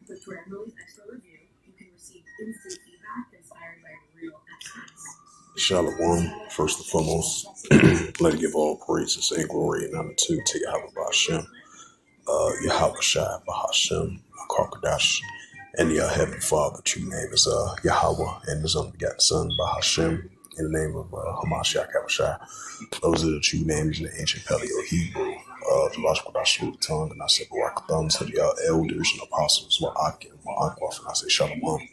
With Grammarly's expert review, you can receive instant feedback inspired by real experts. Shalom, first and foremost, let it give all praises and glory and honor to Yahweh Bahashem, Yahweh Shai Bahashem, Karkadash, and the Heavenly Father. True name is Yahweh, and His unbegotten Son Bahashem, in the name of Hamashiach Yahushai. Those are the true names in the ancient Paleo Hebrew. The logical Dashul tongue, and I say Barakathon to the elders and apostles, Wa'ak and Wa'akwaf, and I say Shalom.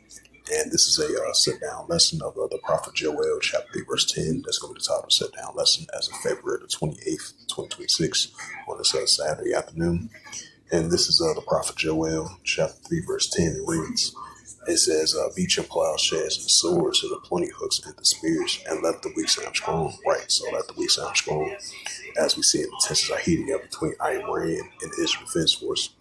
And this is a sit-down lesson of the Prophet Joel, chapter 3, verse 10. That's going to be the title of sit-down lesson as of February the 28th, 2026, on this Saturday afternoon. And this is the Prophet Joel, chapter 3, verse 10. It reads, it says, beat your plowshares and the swords and the pointy hooks and the spears, and let the weak sound strong. Right, so let the weak sound strong. As we see, the tensions are heating up between Iran and the Israel Defense Force.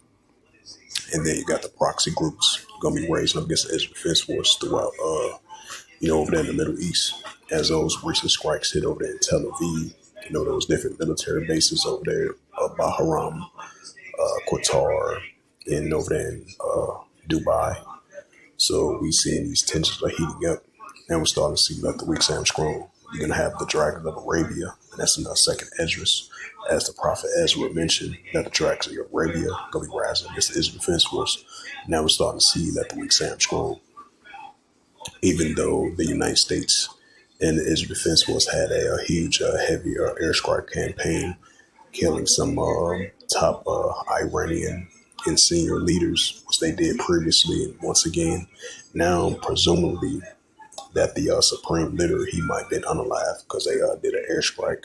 And then you got the proxy groups going to be raising up against the Israel Defense Force throughout, over there in the Middle East. As those recent strikes hit over there in Tel Aviv, those different military bases over there, Bahrain, Qatar, and over there in Dubai. So we seeing these tensions are heating up, and we're starting to see let the weak sound strong. You're going to have the dragon of Arabia, and that's in the second Esdras. As the prophet Ezra mentioned, that the dragons of Arabia going to be rising against the Israel Defense Force. Now we're starting to see let the weak sound strong. Even though the United States and the Israel Defense Force had a huge, heavy airstrike campaign, killing some top Iranian and senior leaders, which they did previously. And once again, now presumably that the supreme leader, he might have been unalive because they did an airstrike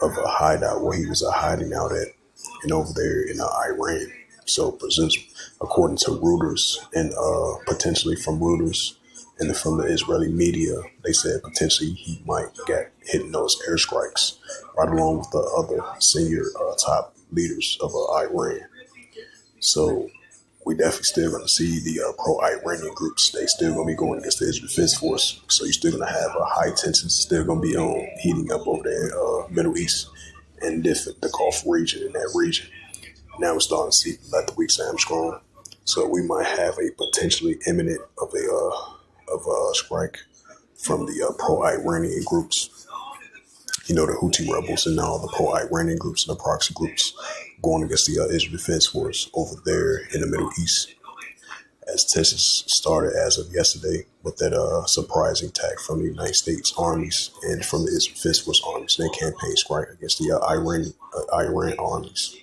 of a hideout where he was hiding out at and over there in Iran. So presumably, according to Reuters and potentially from Reuters and from the Israeli media, they said potentially he might get hit in those airstrikes right along with the other senior top leaders of Iran. So we definitely still going to see the pro-Iranian groups. They still going to be going against the Israel Defense Force. So you're still going to have a high tension still going to be heating up over there in Middle East and the Gulf region in that region. Now we're starting to see let the weak sound strong. So we might have a potentially imminent of a strike from the pro-Iranian groups. The Houthi rebels and all the pro-Iranian groups and the proxy groups going against the Israel Defense Force over there in the Middle East. As tensions started as of yesterday with that surprising attack from the United States armies and from the Israel Defense Force armies and their campaign strike against the Iran armies.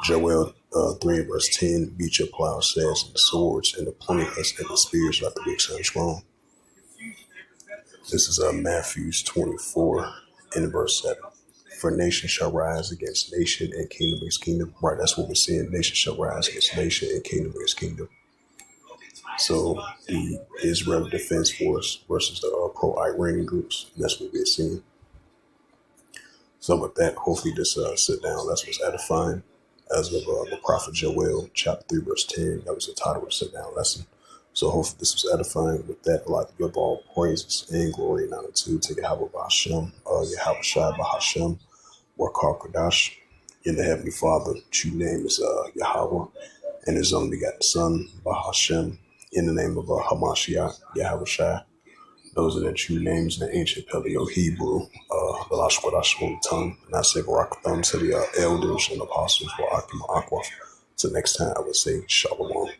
Joel 3 verse 10, beat your plowshares and the swords and the pointy hooks and the spears, let the weak sound strong. This is Matthew 24 in verse 7. For nation shall rise against nation and kingdom against kingdom. Right, that's what we're seeing. Nation shall rise against nation and kingdom against kingdom. So the Israel Defense Force versus the pro-Iranian groups. That's what we're seeing. So with that, hopefully this sit down lesson was edifying. As of the Prophet Joel, chapter 3, verse 10. That was the title of the sit down lesson. So hopefully this was edifying. With that, I'd like to give all praises and glory and honor to Yahweh Bahashem, Yahweh Shai Bahashem, Wakar Kadash, in the Heavenly Father. True name is Yahweh, and His only begotten Son, Bahashem, in the name of Hamashiach, Yahweh Shai. Those are the true names in the ancient Paleo Hebrew, the Lashquadashul tongue. And I say Barakathon to the elders and apostles, Wa'ak and Wa'akwaf. Till next time, I would say Shalom.